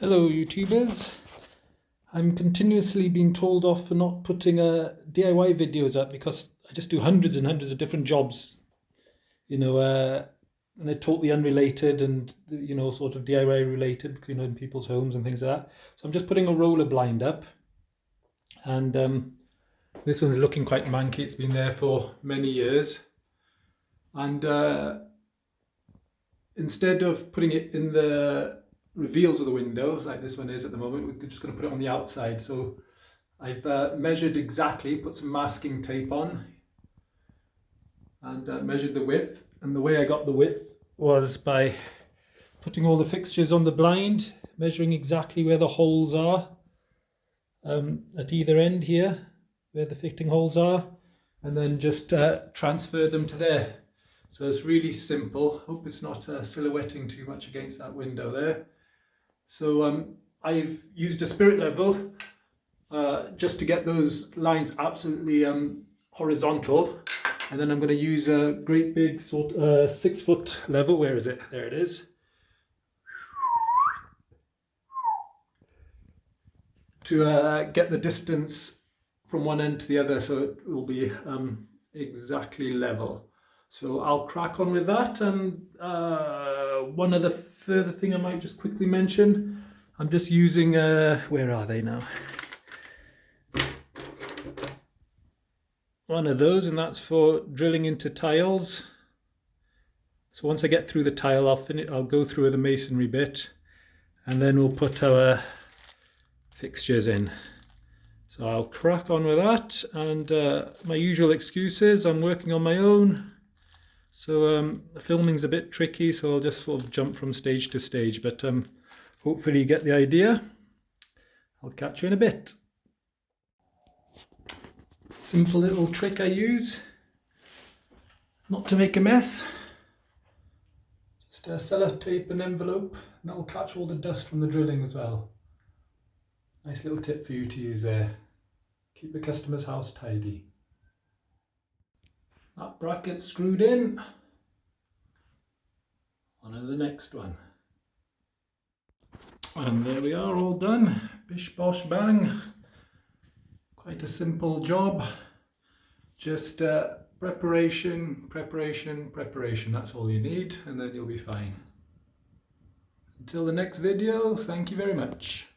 Hello YouTubers. I'm continuously being told off for not putting DIY videos up because I just do hundreds and hundreds of different jobs, and they're totally unrelated and, sort of DIY related, in people's homes and things like that. So I'm just putting a roller blind up, and this one's looking quite manky. It's been there for many years, and instead of putting it in the reveals of the window like this one is at the moment, we're just going to put it on the outside. So I've measured exactly, put some masking tape on, and measured the width. And the way I got the width was by putting all the fixtures on the blind, measuring exactly where the holes are at either end here, where the fitting holes are, and then just transfer them to there. So it's really simple. Hope it's not silhouetting too much against that window there. So I've used a spirit level just to get those lines absolutely horizontal, and then I'm going to use a great big 6 foot level. Where is it? There it is. To get the distance from one end to the other, so it will be exactly level. So I'll crack on with that. And one other further thing I might just quickly mention, I'm just using, where are they now? One of those, and that's for drilling into tiles. So once I get through the tile, I'll go through the masonry bit, and then we'll put our fixtures in. So I'll crack on with that, and my usual excuses, I'm working on my own. So the filming's a bit tricky, so I'll just sort of jump from stage to stage, but hopefully you get the idea. I'll catch you in a bit. Simple little trick I use, not to make a mess. Just sellotape an envelope, and that'll catch all the dust from the drilling as well. Nice little tip for you to use there. Keep the customer's house tidy. That bracket's screwed in. On to the next one. And there we are, all done. Bish bosh bang. Quite a simple job. Just preparation, preparation, preparation. That's all you need, and then you'll be fine. Until the next video, thank you very much.